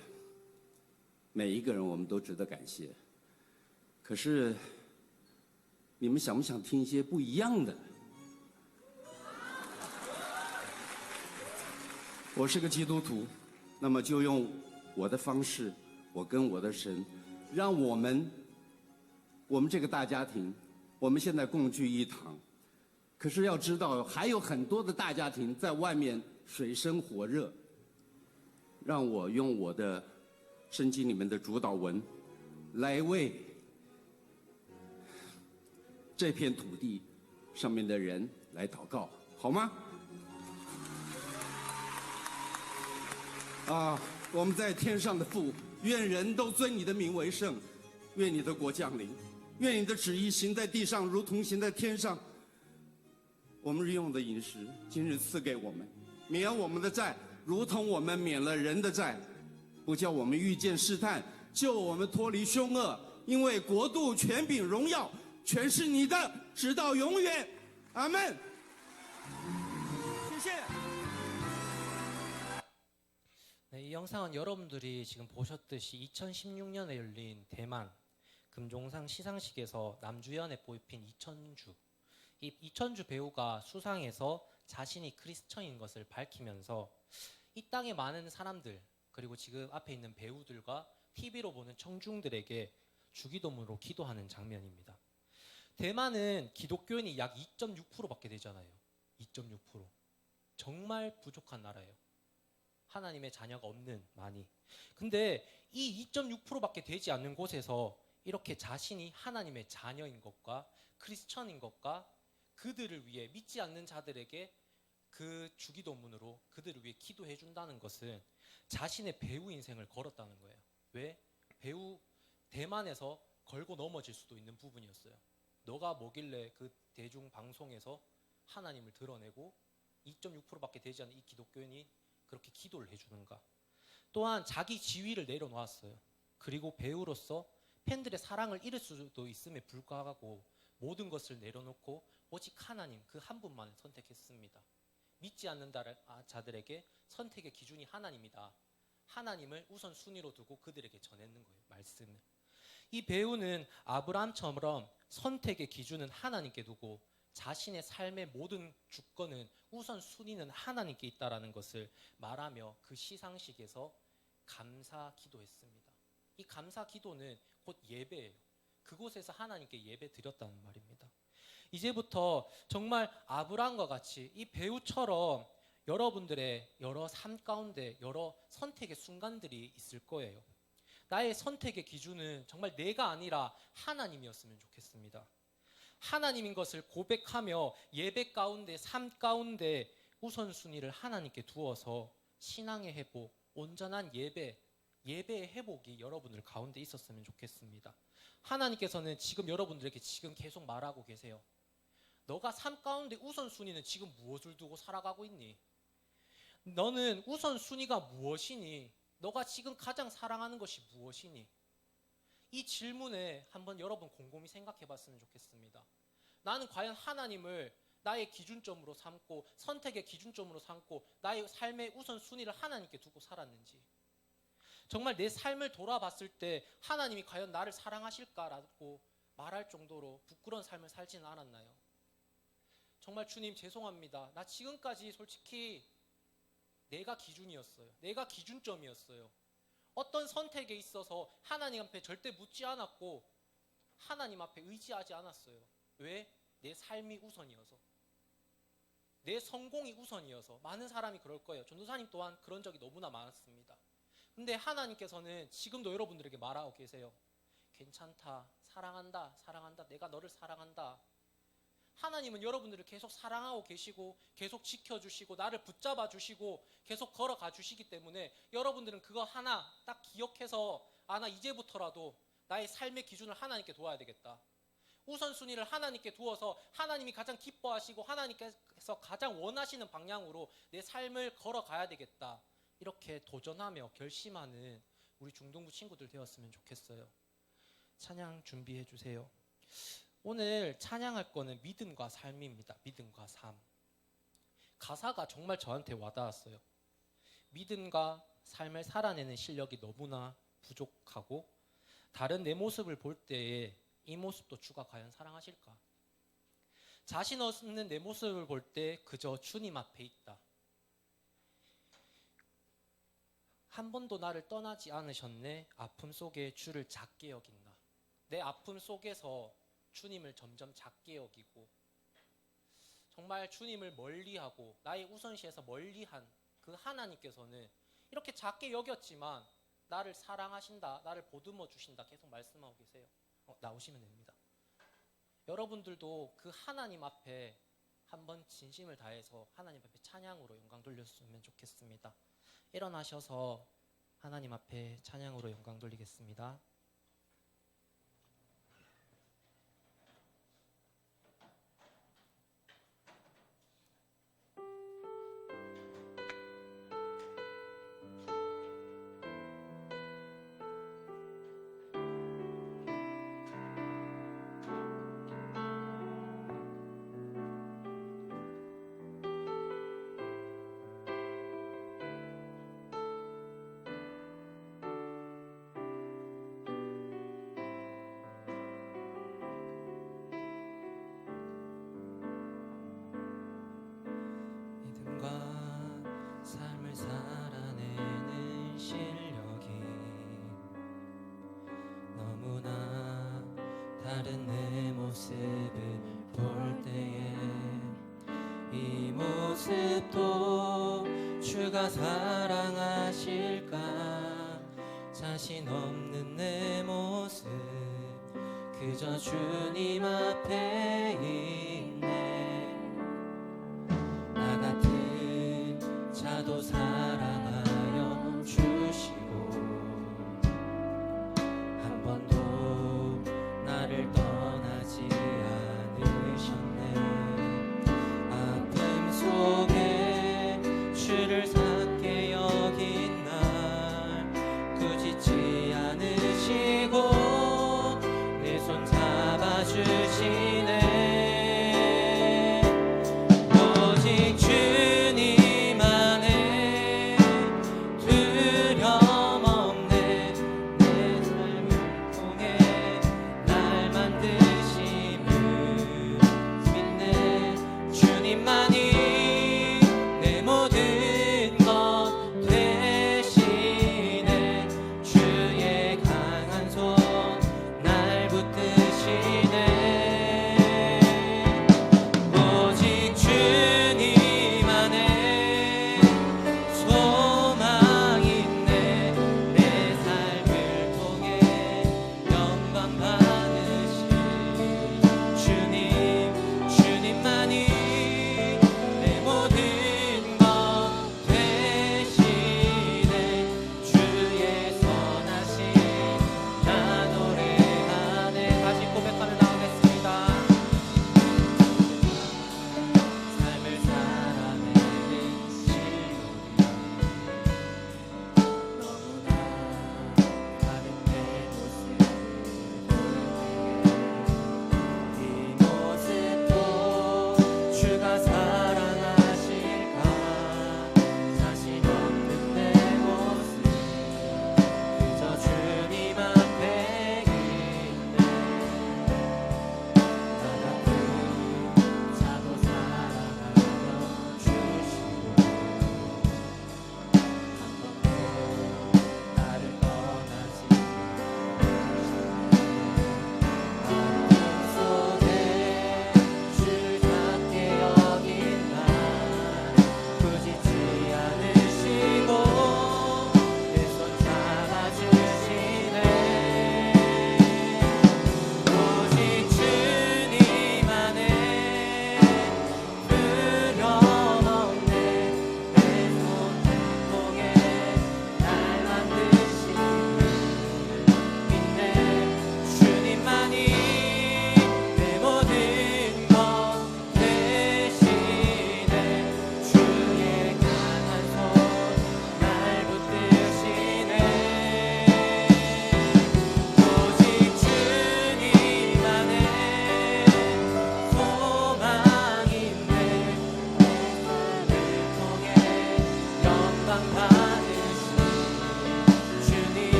每一个人我们都值得感谢。可是，你们想不想听一些不一样的？我是个基督徒，那么就用我的方式，我跟我的神，让我们这个大家庭，我们现在共聚一堂。可是要知道，还有很多的大家庭在外面水深火热。让我用我的圣经里面的主导文，来为这片土地上面的人来祷告，好吗？我们在天上的父，愿人都尊你的名为圣，愿你的国降临，愿你的旨意行在地上，如同行在天上。我们日用的饮食，今日赐给我们，免我们的债，如同我们免了人的债，不叫我们遇见试探，救我们脱离凶恶。因为国度、权柄、荣耀，全是你的，直到永远。阿门。谢谢。 네, 이 영상은 여러분들이 지금 보셨듯이 2016년에 열린 대만 금종상 시상식에서 남주연에 뽑힌 이천주. 이 이천주 배우가 수상해서 자신이 크리스천인 것을 밝히면서 이 땅의 많은 사람들, 그리고 지금 앞에 있는 배우들과 TV로 보는 청중들에게 주기도문으로 기도하는 장면입니다. 대만은 기독교인이 약 2.6%밖에 되잖아요. 2.6%. 정말 부족한 나라예요. 하나님의 자녀가 없는, 많이. 근데 이 2.6%밖에 되지 않는 곳에서 이렇게 자신이 하나님의 자녀인 것과 크리스천인 것과 그들을 위해, 믿지 않는 자들에게 그 주기도문으로 그들을 위해 기도해 준다는 것은 자신의 배우 인생을 걸었다는 거예요. 왜? 배우 대만에서 걸고 넘어질 수도 있는 부분이었어요. 너가 뭐길래 그 대중 방송에서 하나님을 드러내고 2.6%밖에 되지 않는 이 기독교인이 그렇게 기도를 해주는가. 또한 자기 지위를 내려놓았어요. 그리고 배우로서 팬들의 사랑을 잃을 수도 있음에 불구하고 모든 것을 내려놓고 오직 하나님 그 한 분만을 선택했습니다. 믿지 않는 자들에게 선택의 기준이 하나님이다. 하나님을 우선순위로 두고 그들에게 전했는 거예요. 말씀을. 이 배우는 아브라함처럼 선택의 기준은 하나님께 두고 자신의 삶의 모든 주권은 우선순위는 하나님께 있다라는 것을 말하며 그 시상식에서 감사 기도했습니다. 이 감사 기도는 곧 예배예요. 그곳에서 하나님께 예배 드렸다는 말입니다. 이제부터 정말 아브라함과 같이 이 배우처럼 여러분들의 여러 삶 가운데 여러 선택의 순간들이 있을 거예요. 나의 선택의 기준은 정말 내가 아니라 하나님이었으면 좋겠습니다. 하나님인 것을 고백하며 예배 가운데, 삶 가운데 우선순위를 하나님께 두어서 신앙의 회복, 온전한 예배의 회복이 여러분들 가운데 있었으면 좋겠습니다. 하나님께서는 지금 여러분들에게 지금 계속 말하고 계세요. 너가 삶 가운데 우선순위는 지금 무엇을 두고 살아가고 있니? 너는 우선순위가 무엇이니? 너가 지금 가장 사랑하는 것이 무엇이니? 이 질문에 한번 여러분 곰곰이 생각해 봤으면 좋겠습니다. 나는 과연 하나님을 나의 기준점으로 삼고 선택의 기준점으로 삼고 나의 삶의 우선순위를 하나님께 두고 살았는지, 정말 내 삶을 돌아봤을 때 하나님이 과연 나를 사랑하실까라고 말할 정도로 부끄러운 삶을 살지는 않았나요? 정말 주님 죄송합니다. 나 지금까지 솔직히 내가 기준이었어요. 내가 기준점이었어요. 어떤 선택에 있어서 하나님 앞에 절대 묻지 않았고 하나님 앞에 의지하지 않았어요. 왜? 내 삶이 우선이어서, 내 성공이 우선이어서. 많은 사람이 그럴 거예요. 전도사님 또한 그런 적이 너무나 많았습니다. 근데 하나님께서는 지금도 여러분들에게 말하고 계세요. 괜찮다, 사랑한다, 사랑한다, 내가 너를 사랑한다. 하나님은 여러분들을 계속 사랑하고 계시고 계속 지켜주시고 나를 붙잡아 주시고 계속 걸어가 주시기 때문에 여러분들은 그거 하나 딱 기억해서 나 이제부터라도 나의 삶의 기준을 하나님께 두어야 되겠다. 우선순위를 하나님께 두어서 하나님이 가장 기뻐하시고 하나님께서 가장 원하시는 방향으로 내 삶을 걸어가야 되겠다. 이렇게 도전하며 결심하는 우리 중동부 친구들 되었으면 좋겠어요. 찬양 준비해 주세요. 오늘 찬양할 거는 믿음과 삶입니다. 믿음과 삶. 가사가 정말 저한테 와닿았어요. 믿음과 삶을 살아내는 실력이 너무나 부족하고 다른 내 모습을 볼 때에 이 모습도 주가 과연 사랑하실까? 자신 없는 내 모습을 볼 때 그저 주님 앞에 있다. 한 번도 나를 떠나지 않으셨네. 아픔 속에 주를 작게 여긴다. 내 아픔 속에서 주님을 점점 작게 여기고 정말 주님을 멀리하고 나의 우선시에서 멀리한 그 하나님께서는 이렇게 작게 여겼지만 나를 사랑하신다, 나를 보듬어 주신다 계속 말씀하고 계세요. 나오시면 됩니다. 여러분들도 그 하나님 앞에 한번 진심을 다해서 하나님 앞에 찬양으로 영광 돌렸으면 좋겠습니다. 일어나셔서 하나님 앞에 찬양으로 영광 돌리겠습니다. 믿음과 삶을 살아내는 실력이 너무나 다른 내 모습을 볼 때에 이 모습도 주가 사랑하실까? 자신 없는 내 모습 그저 주님 앞에 있네. 나 같은 자도 사랑하여 주시고 한 번도 나를 떠나지 않으셨네. 아픔 속에 주를 작게 여긴 날 꾸짖지 않으시고 내 손 잡아주시네. 오직 주님 안에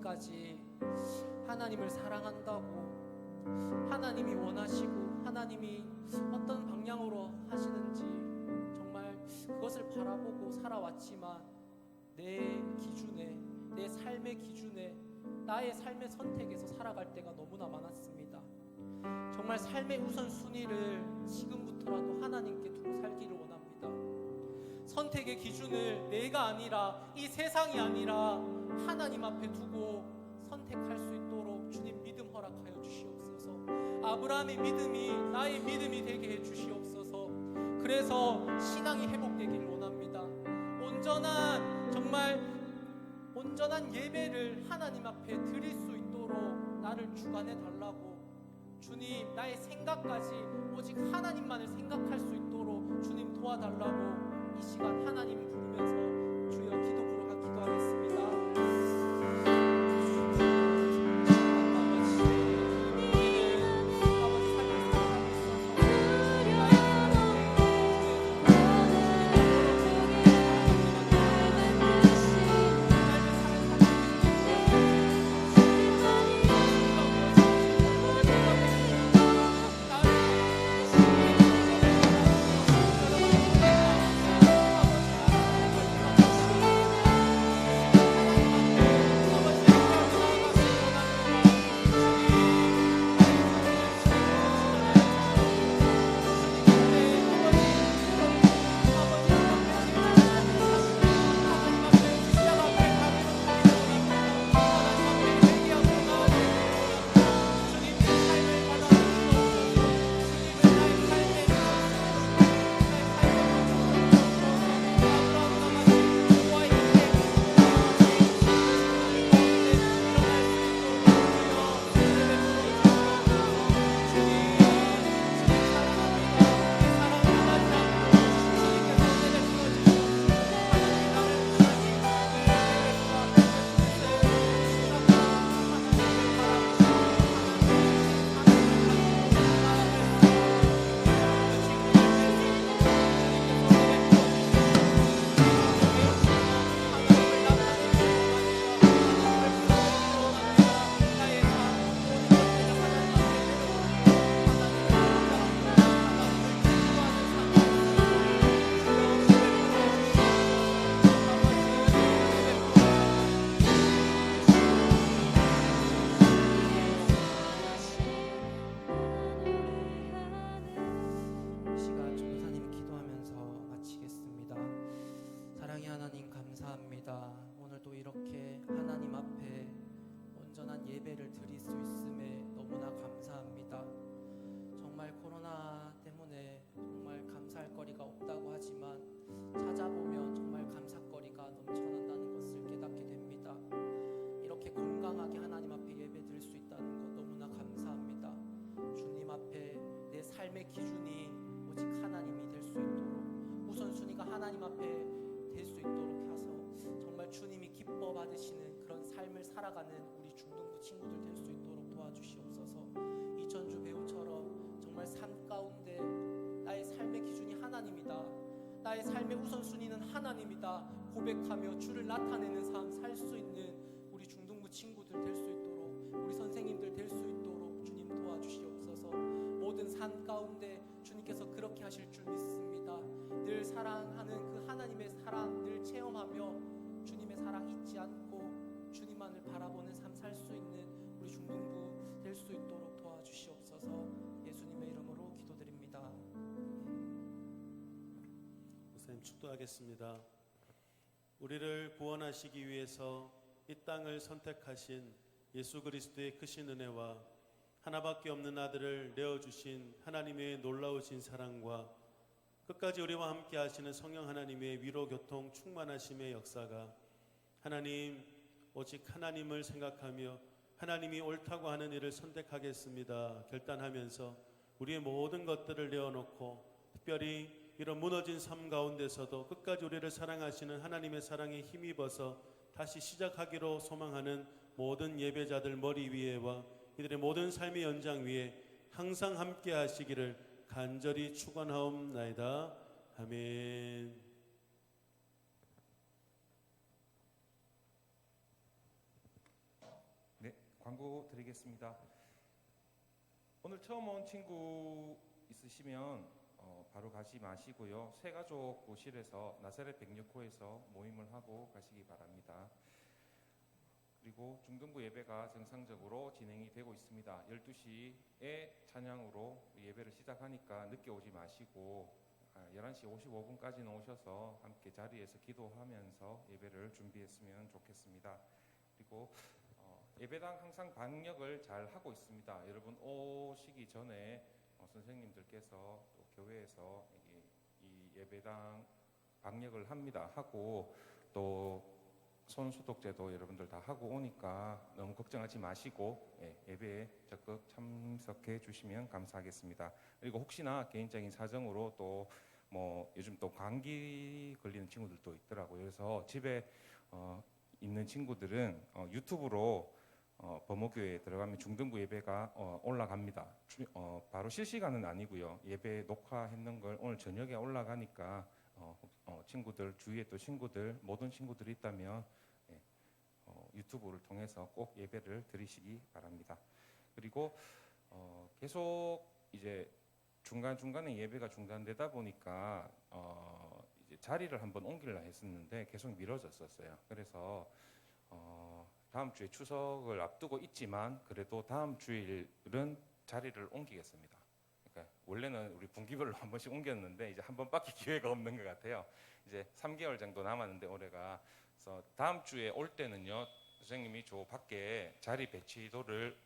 때까지 하나님을 사랑한다고, 하나님이 원하시고 하나님이 어떤 방향으로 하시는지 정말 그것을 바라보고 살아왔지만 내 기준에, 내 삶의 기준에, 나의 삶의 선택에서 살아갈 때가 너무나 많았습니다. 정말 삶의 우선순위를 지금부터라도 하나님께 두고 살기를 원합니다. 선택의 기준을 내가 아니라, 이 세상이 아니라 하나님 앞에 두고 선택할 수 있도록 주님 믿음 허락하여 주시옵소서. 아브라함의 믿음이 나의 믿음이 되게 해 주시옵소서. 그래서 신앙이 회복되기를 원합니다. 온전한 예배를 하나님 앞에 드릴 수 있도록 나를 주관해 달라고, 주님 나의 생각까지 오직 하나님만을 생각할 수 있도록 주님 도와달라고 이 시간 하나님 부르면서 주여 기도하겠습니다. 예배를 드릴 수 있음에 너무나 감사합니다. 정말 코로나 때문에 정말 감사할 거리가 없다고 하지만 찾아보면 정말 감사거리가 넘쳐난다는 것을 깨닫게 됩니다. 이렇게 건강하게 하나님 앞에 예배 드릴 수 있다는 것 너무나 감사합니다. 주님 앞에 내 삶의 기준이 오직 하나님이 될 수 있도록, 우선순위가 하나님 앞에 될 수 있도록 해서 정말 주님이 기뻐 받으시는 그런 삶을 살아가는 우리 중등부 친구들 될 수 있도록 도와주시옵소서. 이천주 배우처럼 정말 삶 가운데 나의 삶의 기준이 하나님이다, 나의 삶의 우선순위는 하나님이다 고백하며 주를 나타내는 삶 살 수 있는 우리 중등부 친구들 될 수 있도록, 우리 선생님들 될 수 있도록 주님 도와주시옵소서. 모든 삶 가운데 주님께서 그렇게 하실 줄 믿습니다. 늘 사랑하는 그 하나님의 사랑 늘 체험하며 주님의 사랑 잊지 않고 주님만을 바라보는 삶 살 수 있는 우리 중등부 될 수 있도록 도와주시옵소서. 예수님의 이름으로 기도드립니다. 목사님 축도하겠습니다. 우리를 구원하시기 위해서 이 땅을 선택하신 예수 그리스도의 크신 은혜와 하나밖에 없는 아들을 내어주신 하나님의 놀라우신 사랑과 끝까지 우리와 함께 하시는 성령 하나님의 위로 교통 충만하심의 역사가, 하나님 오직 하나님을 생각하며 하나님이 옳다고 하는 일을 선택하겠습니다 결단하면서 우리의 모든 것들을 내어놓고, 특별히 이런 무너진 삶 가운데서도 끝까지 우리를 사랑하시는 하나님의 사랑에 힘입어서 다시 시작하기로 소망하는 모든 예배자들 머리 위에와 이들의 모든 삶의 연장 위에 항상 함께 하시기를 간절히 축원하옵나이다. 아멘. 광고 드리겠습니다. 오늘 처음 온 친구 있으시면 바로 가지 마시고요. 새가족 교실에서 나사렛 106호에서 모임을 하고 가시기 바랍니다. 그리고 중등부 예배가 정상적으로 진행이 되고 있습니다. 12시에 찬양으로 예배를 시작하니까 늦게 오지 마시고 11시 55분까지는 오셔서 함께 자리에서 기도하면서 예배를 준비했으면 좋겠습니다. 그리고 예배당 항상 방역을 잘 하고 있습니다. 여러분 오시기 전에 선생님들께서 또 교회에서 이 예배당 방역을 합니다. 하고 또 손 소독제도 여러분들 다 하고 오니까 너무 걱정하지 마시고 예배에 적극 참석해 주시면 감사하겠습니다. 그리고 혹시나 개인적인 사정으로 또 뭐 요즘 또 감기 걸리는 친구들도 있더라고요. 그래서 집에 있는 친구들은 유튜브로 범호교회에 들어가면 중등부 예배가 올라갑니다. 바로 실시간은 아니고요. 예배 녹화했는 걸 오늘 저녁에 올라가니까 친구들 주위에 또 친구들 모든 친구들이 있다면 유튜브를 통해서 꼭 예배를 드리시기 바랍니다. 그리고 계속 이제 중간중간에 예배가 중단되다 보니까 이제 자리를 한번 옮기려 했었는데 계속 미뤄졌었어요. 그래서 다음 주에 추석을 앞두고 있지만 그래도 다음 주일은 자리를 옮기겠습니다. 그러니까 원래는 우리 분기별로 한 번씩 옮겼는데 이제 한 번밖에 기회가 없는 것 같아요. 이제 3개월 정도 남았는데 올해가. 그래서 다음 주에 올 때는요, 선생님이 저 밖에 자리 배치도를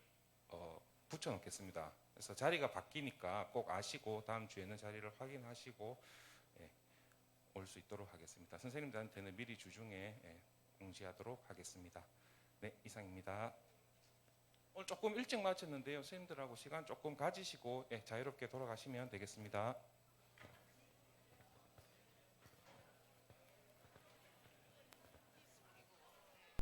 붙여놓겠습니다. 그래서 자리가 바뀌니까 꼭 아시고 다음 주에는 자리를 확인하시고 올 수 있도록 하겠습니다. 선생님들한테는 미리 주중에 공지하도록 하겠습니다. 네, 이상입니다. 오늘 조금 일찍 마쳤는데요. 선생님들하고 시간 조금 가지시고 자유롭게 돌아가시면 되겠습니다.